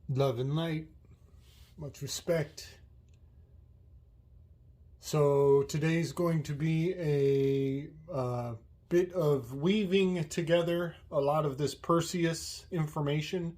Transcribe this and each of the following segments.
Love and light, much respect. So today's going to be a bit of weaving together a lot of this Perseus information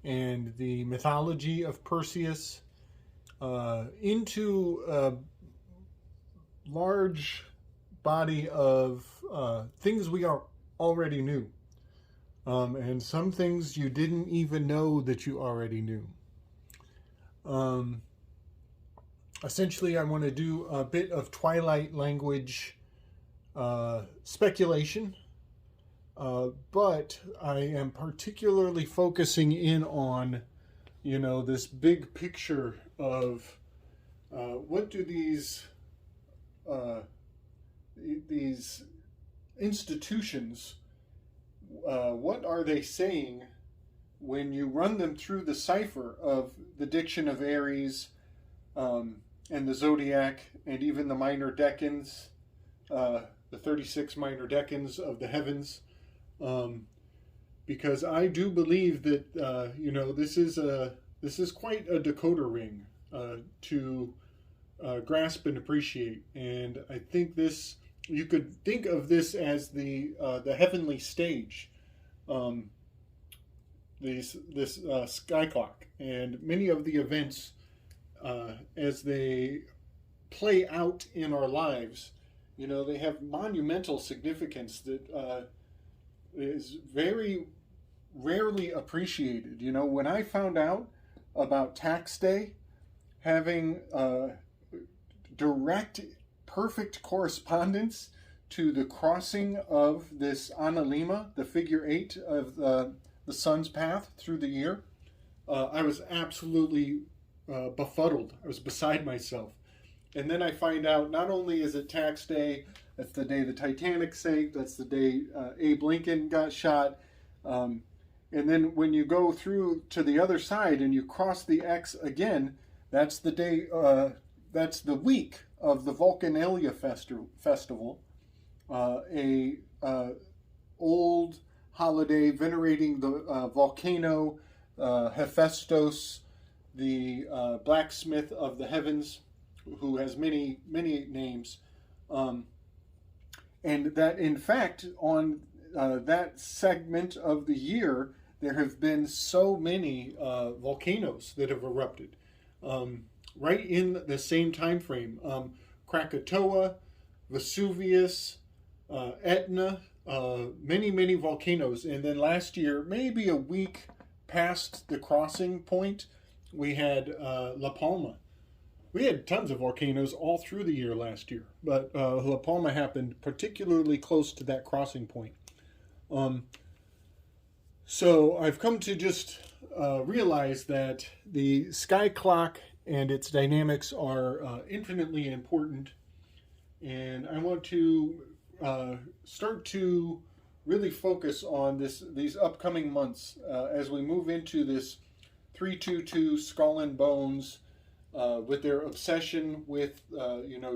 and the mythology of Perseus into a large body of things we already knew. And some things you didn't even know that you already knew. Um, Essentially, I want to do a bit of Twilight language speculation, but I am particularly focusing in on, this big picture of what do uh, these institutions, what are they saying when you run them through the cipher of the diction of Aries, and the zodiac, and even the minor decans, the 36 minor decans of the heavens, because I do believe that this is quite a decoder ring to grasp and appreciate, and I think this you could think of this as the heavenly stage, um, this sky clock, and many of the events as they play out in our lives, they have monumental significance that is very rarely appreciated. When I found out about tax day having direct, perfect correspondence to the crossing of this analima, the figure eight of the sun's path through the year, I was absolutely befuddled. I was beside myself. And then I find out not only is it tax day, that's the day the Titanic sank, that's the day Abe Lincoln got shot. And then when you go through to the other side and you cross the X again, that's the day, that's the week of the Vulcanalia Festival, a old holiday venerating the volcano Hephaestus, the blacksmith of the heavens, who has many, many names. And that, in fact, on that segment of the year, there have been so many volcanoes that have erupted. Right in the same time frame. Krakatoa, Vesuvius, Etna, many, many volcanoes. And then last year, maybe a week past the crossing point, we had La Palma. We had tons of volcanoes all through the year last year, but La Palma happened particularly close to that crossing point. Um, so I've come to just realize that the sky clock and its dynamics are infinitely important, and I want to start to really focus on these upcoming months as we move into this 322 Skull and Bones, with their obsession with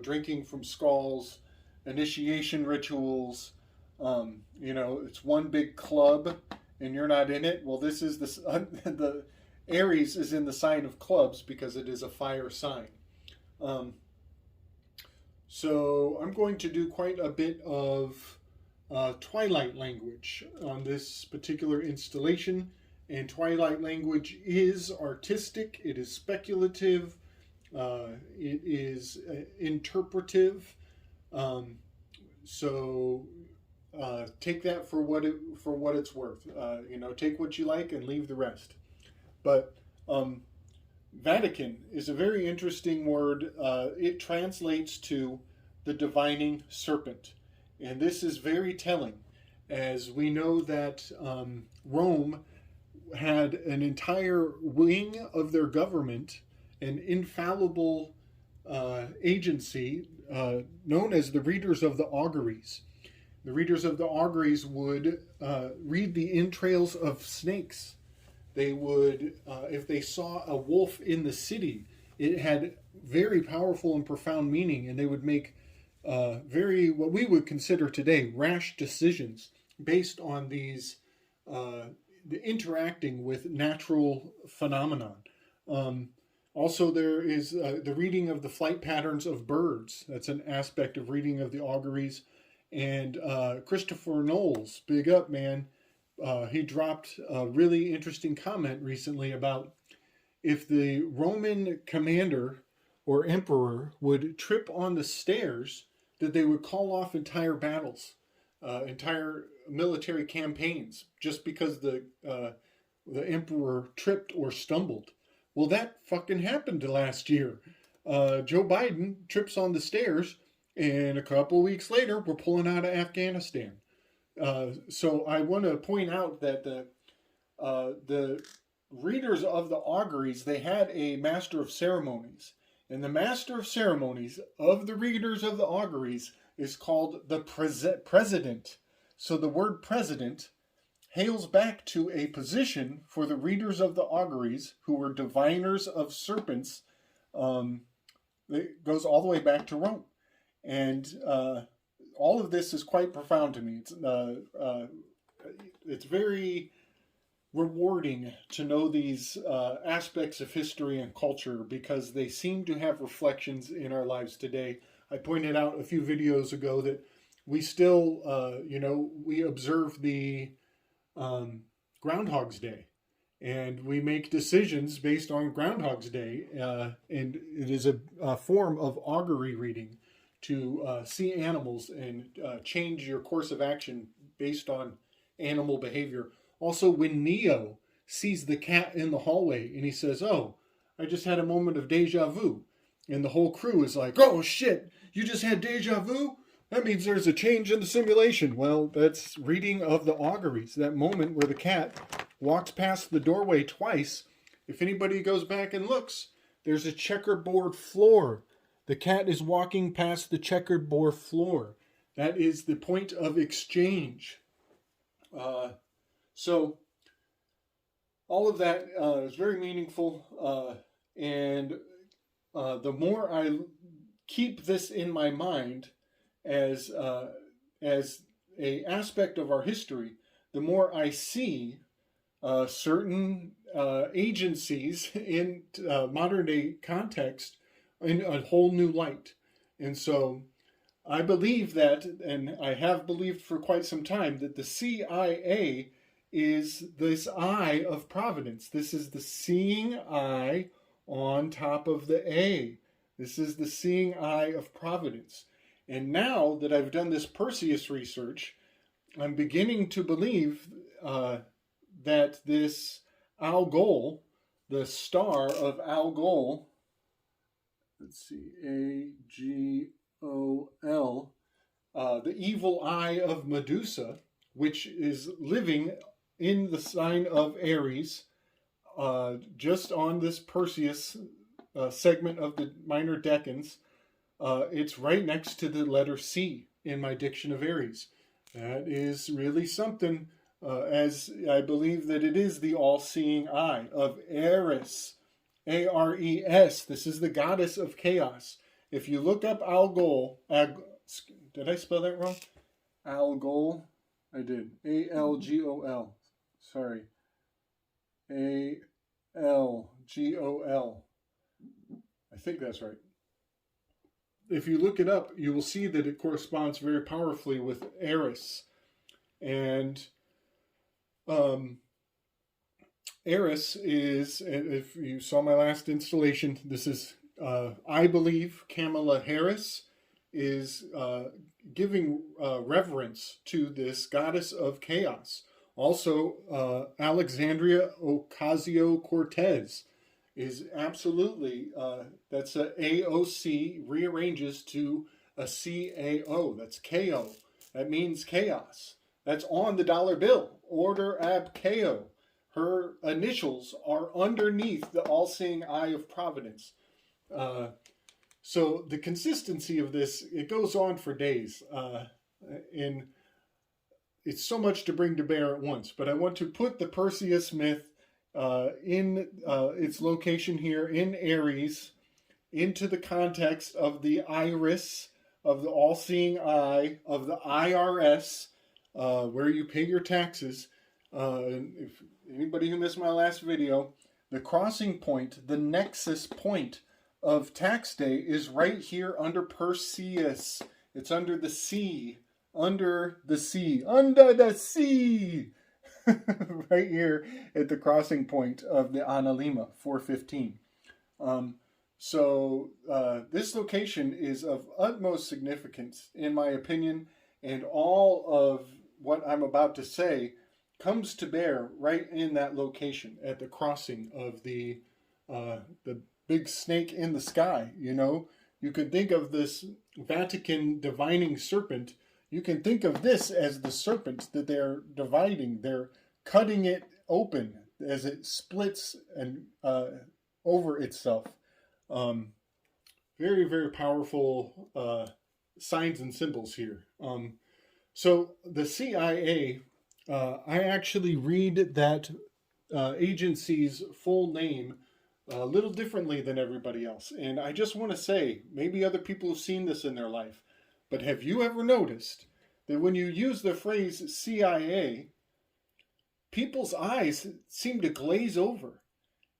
drinking from skulls, initiation rituals. It's one big club, and you're not in it. Well, this is the Aries is in the sign of clubs because it is a fire sign. So I'm going to do quite a bit of Twilight language on this particular installation. And Twilight language is artistic, it is speculative, it is interpretive. So take that for what it's worth. Take what you like and leave the rest. But Vatican is a very interesting word. It translates to the divining serpent, and this is very telling, as we know that Rome had an entire wing of their government, an infallible agency known as the readers of the auguries. The readers of the auguries would read the entrails of snakes. They would, if they saw a wolf in the city, it had very powerful and profound meaning, and they would make very, what we would consider today, rash decisions based on these the interacting with natural phenomenon. Also, there is the reading of the flight patterns of birds. That's an aspect of reading of the auguries. And Christopher Knowles, big up, man. He dropped a really interesting comment recently about if the Roman commander or emperor would trip on the stairs, that they would call off entire battles, entire military campaigns, just because the emperor tripped or stumbled. Well, that fucking happened last year. Joe Biden trips on the stairs, and a couple weeks later, we're pulling out of Afghanistan. So I want to point out that the readers of the auguries, they had a master of ceremonies. And the master of ceremonies of the readers of the auguries is called the president. So the word president hails back to a position for the readers of the auguries who were diviners of serpents. It goes all the way back to Rome. And all of this is quite profound to me. It's very rewarding to know these aspects of history and culture because they seem to have reflections in our lives today. I pointed out a few videos ago that we still, we observe the Groundhog's Day, and we make decisions based on Groundhog's Day, and it is a form of augury reading to see animals and change your course of action based on animal behavior. Also, when Neo sees the cat in the hallway and he says, "Oh, I just had a moment of deja vu," and the whole crew is like, "Oh shit, you just had deja vu? That means there's a change in the simulation." Well, that's reading of the auguries, that moment where the cat walks past the doorway twice. If anybody goes back and looks, there's a checkerboard floor. The cat is walking past the checkerboard floor. That is the point of exchange. So all of that is very meaningful, and the more I keep this in my mind as a aspect of our history, the more I see certain agencies in modern day context in a whole new light. And so I believe that, and I have believed for quite some time, that the CIA is this eye of providence. This is the seeing eye on top of the A. This is the seeing eye of providence. And now that I've done this Perseus research, I'm beginning to believe that this Algol, the star of Algol, let's see, Agol, the evil eye of Medusa, which is living in the sign of Aries, just on this Perseus segment of the minor decans. It's right next to the letter C in my diction of Aries. That is really something, as I believe that it is the all-seeing eye of Eris, Ares. This is the goddess of chaos. If you look up Algol, did I spell that wrong? Algol, I did. Algol. Sorry. Algol. I think that's right. If you look it up, you will see that it corresponds very powerfully with Eris. And Eris is, if you saw my last installation, this is, I believe, Kamala Harris is giving reverence to this goddess of chaos. Also, Alexandria Ocasio-Cortez is absolutely, that's a AOC rearranges to a CAO. That's KO. That means chaos. That's on the dollar bill. Order ab KO. Her initials are underneath the all-seeing eye of providence. So the consistency of this, it goes on for days. And it's so much to bring to bear at once. But I want to put the Perseus myth in its location here in Aries into the context of the iris, of the all-seeing eye, of the IRS, where you pay your taxes. If anybody who missed my last video, the crossing point, the nexus point of tax day is right here under Perseus. It's under the sea. Under the sea. Under the sea! Right here at the crossing point of the Analima, 415. This location is of utmost significance, in my opinion, and all of what I'm about to say comes to bear right in that location at the crossing of the big snake in the sky. You know, you could think of this Vatican divining serpent. You can think of this as the serpent that they're dividing. They're cutting it open as it splits and over itself. Very, very powerful signs and symbols here. So the CIA, I actually read that agency's full name a little differently than everybody else. And I just want to say, maybe other people have seen this in their life, but have you ever noticed that when you use the phrase CIA, people's eyes seem to glaze over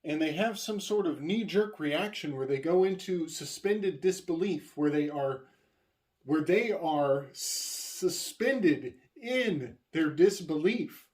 and they have some sort of knee-jerk reaction where they go into suspended disbelief, where they are suspended in their disbelief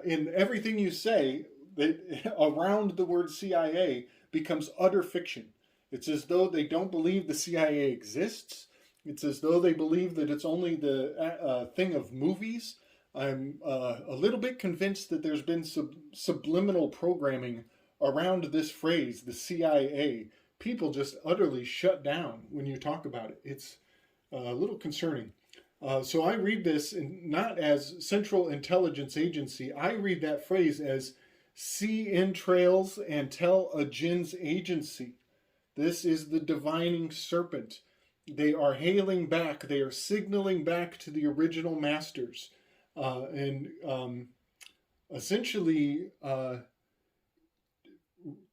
in everything you say that around the word CIA becomes utter fiction. It's as though they don't believe the CIA exists. It's as though they believe that it's only the thing of movies. I'm a little bit convinced that there's been subliminal programming around this phrase, the CIA. People just utterly shut down when you talk about it. It's a little concerning. So I read this not as Central Intelligence Agency. I read that phrase as sea entrails and tell a jin's agency. This is the divining serpent. They are hailing back. They are signaling back to the original masters. Essentially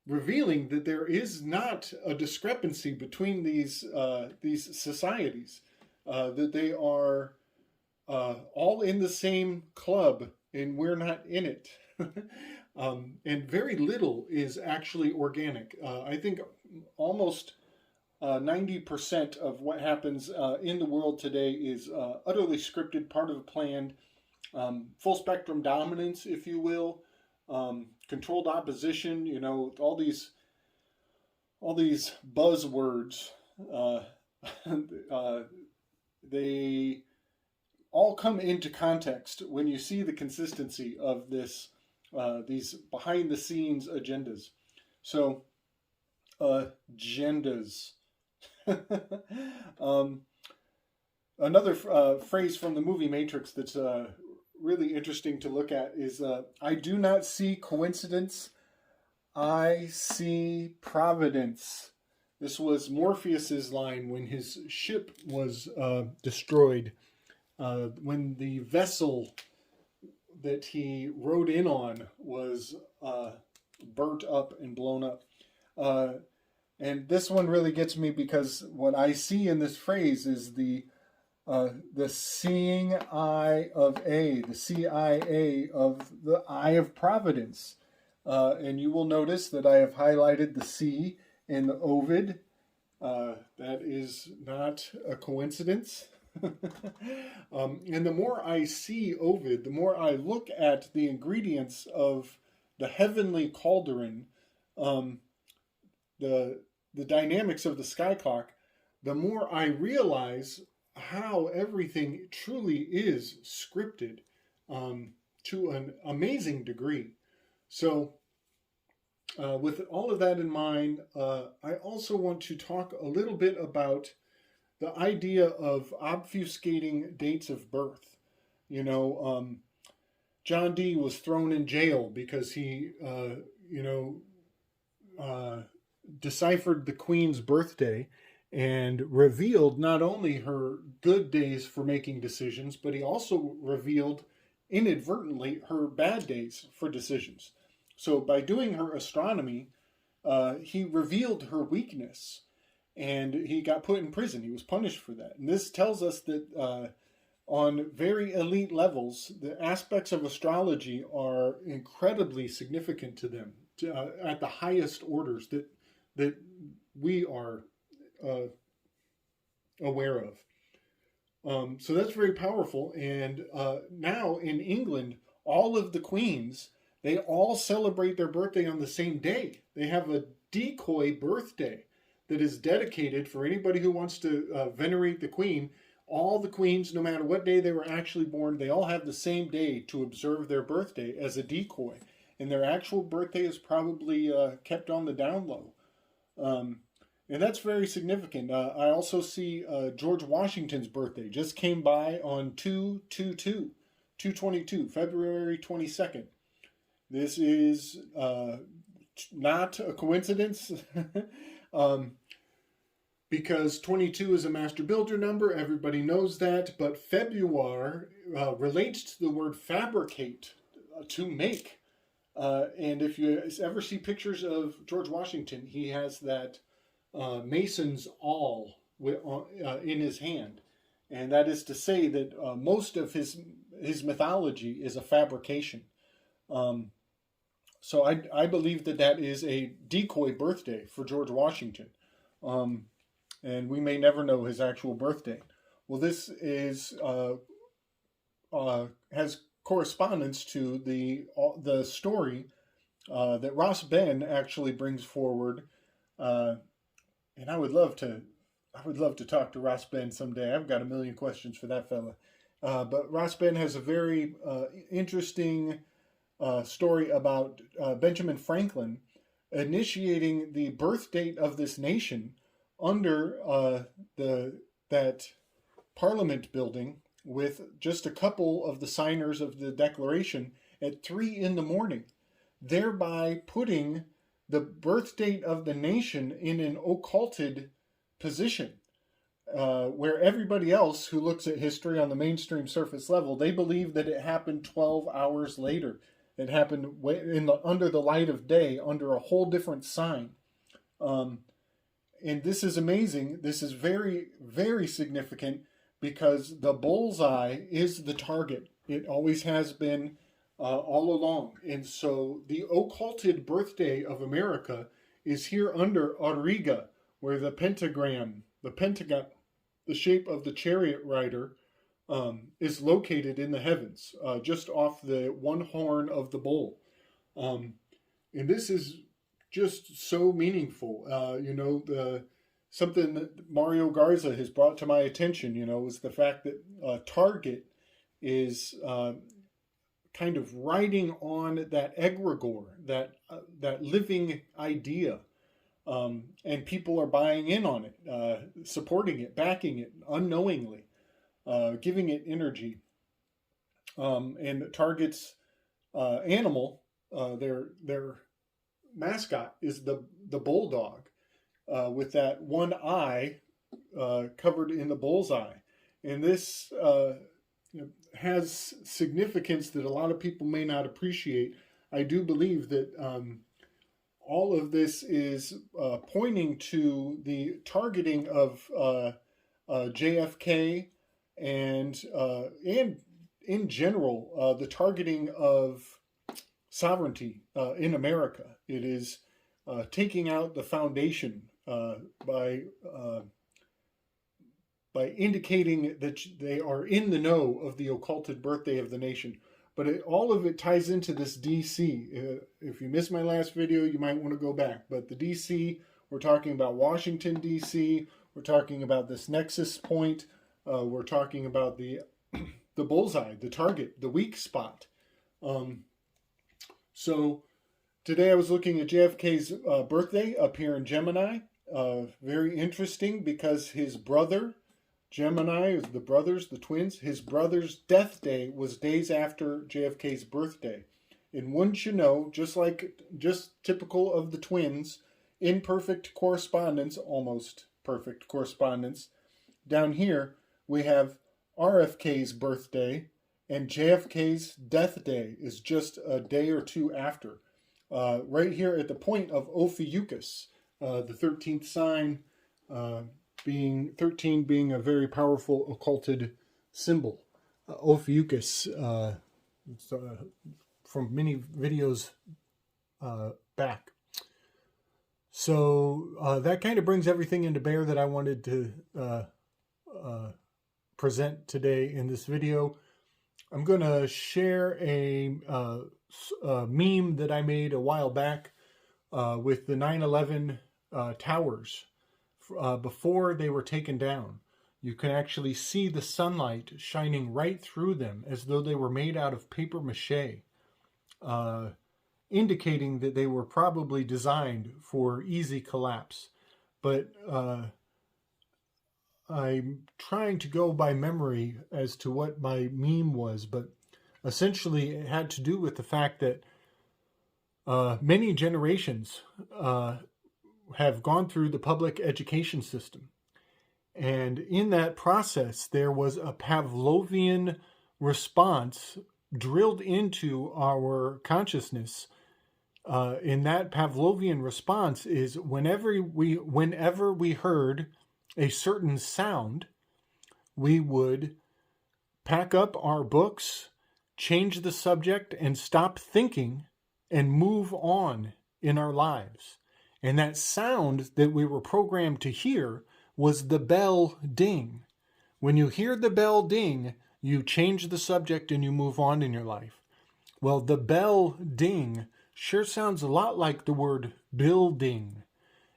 revealing that there is not a discrepancy between these societies, that they are all in the same club and we're not in it. And very little is actually organic. I think almost 90% of what happens in the world today is utterly scripted, part of a planned, full spectrum dominance, if you will, controlled opposition. You know, all these buzzwords. They all come into context when you see the consistency of these behind the scenes agendas. So, agendas. Another phrase from the movie Matrix that's really interesting to look at is, I do not see coincidence, I see providence. This was Morpheus's line when his ship was destroyed, when the vessel that he rode in on was burnt up and blown up. And this one really gets me because what I see in this phrase is the seeing eye of the CIA of the eye of providence. And you will notice that I have highlighted the C in the Ovid. That is not a coincidence. And the more I see Ovid, the more I look at the ingredients of the heavenly cauldron, the dynamics of the sky clock, the more I realize how everything truly is scripted to an amazing degree. So with all of that in mind, I also want to talk a little bit about the idea of obfuscating dates of birth. You know, John Dee was thrown in jail because he, deciphered the Queen's birthday and revealed not only her good days for making decisions, but he also revealed inadvertently her bad days for decisions. So by doing her astronomy, he revealed her weakness, and he got put in prison. He was punished for that. And this tells us that on very elite levels, the aspects of astrology are incredibly significant to them at the highest orders that we are uh, aware of. So that's very powerful. And now in England, all of the queens, they all celebrate their birthday on the same day. They have a decoy birthday that is dedicated for anybody who wants to venerate the queen. All the queens, no matter what day they were actually born, they all have the same day to observe their birthday as a decoy. And their actual birthday is probably kept on the down low. And that's very significant. I also see George Washington's birthday just came by on 2/22, February 22nd. This is not a coincidence because 22 is a master builder number. Everybody knows that. But February relates to the word fabricate, to make. And if you ever see pictures of George Washington, he has that mason's awl in his hand, and that is to say that most of his mythology is a fabrication. So I believe that is a decoy birthday for George Washington, and we may never know his actual birthday. Well, this is has correspondence to the story that Ross Ben actually brings forward. And I would love to talk to Ross Ben someday. I've got a million questions for that fella. But Ross Ben has a very interesting story about Benjamin Franklin initiating the birth date of this nation under that Parliament building with just a couple of the signers of the Declaration at 3 a.m, thereby putting the birth date of the nation in an occulted position, where everybody else who looks at history on the mainstream surface level, they believe that it happened 12 hours later. It happened under the light of day, under a whole different sign. And this is amazing. This is very, very significant because the bullseye is the target. It always has been all along. And so the occulted birthday of America is here under Auriga, where the pentagon, the shape of the chariot rider, is located in the heavens, just off the one horn of the bull. And this is just so meaningful. Something that Mario Garza has brought to my attention, is the fact that Target is kind of riding on that egregore, that living idea, and people are buying in on it, supporting it, backing it unknowingly, giving it energy. And Target's animal, their mascot is the bulldog, with that one eye covered in the bullseye. And this has significance that a lot of people may not appreciate. I do believe that all of this is pointing to the targeting of JFK and in general the targeting of sovereignty in America. It is taking out the foundation by indicating that they are in the know of the occulted birthday of the nation. But all of it ties into this DC. If you missed my last video, you might want to go back. But the DC, we're talking about Washington, DC. We're talking about this nexus point. We're talking about the bullseye, the target, the weak spot. So today I was looking at JFK's birthday up here in Gemini. Very interesting because his brother, Gemini, is the brothers, the twins. His brother's death day was days after JFK's birthday. And wouldn't you know, just typical of the twins, imperfect correspondence, almost perfect correspondence. Down here, we have RFK's birthday, and JFK's death day is just a day or two after. Right here at the point of Ophiuchus, the 13th sign, being 13 being a very powerful occulted symbol. Ophiuchus from many videos back. So that kind of brings everything into bear that I wanted to present today in this video. I'm going to share a meme that I made a while back with the 9/11 towers before they were taken down. You can actually see the sunlight shining right through them as though they were made out of paper mache, indicating that they were probably designed for easy collapse. But I'm trying to go by memory as to what my meme was, but essentially it had to do with the fact that many generations have gone through the public education system. And in that process, there was a Pavlovian response drilled into our consciousness. In that Pavlovian response is whenever we heard a certain sound, we would pack up our books, change the subject, and stop thinking and move on in our lives. And that sound that we were programmed to hear was the bell ding. When you hear the bell ding, you change the subject and you move on in your life. Well, the bell ding sure sounds a lot like the word building.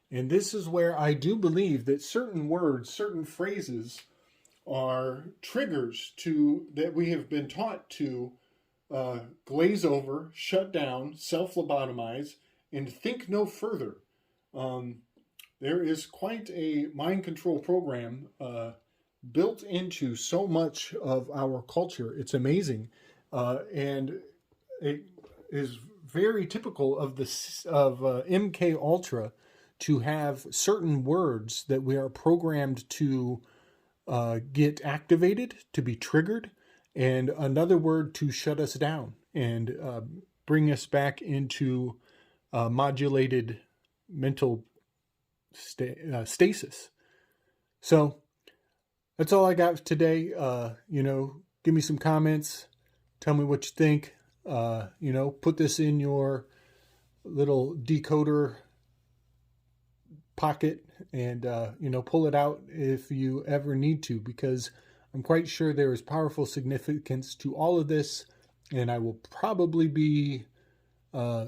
And this is where I do believe that certain words, certain phrases are triggers that we have been taught to glaze over, shut down, self-lobotomize, and think no further. There is quite a mind control program built into so much of our culture. It's amazing. And it is very typical of MK Ultra to have certain words that we are programmed to get activated, to be triggered, and another word to shut us down and bring us back into modulated mental stasis. So that's all I got today. Give me some comments. Tell me what you think. Put this in your little decoder pocket and, pull it out if you ever need to, because I'm quite sure there is powerful significance to all of this, and I will probably be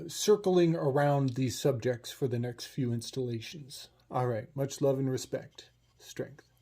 circling around these subjects for the next few installations. All right. Much love and respect. Strength.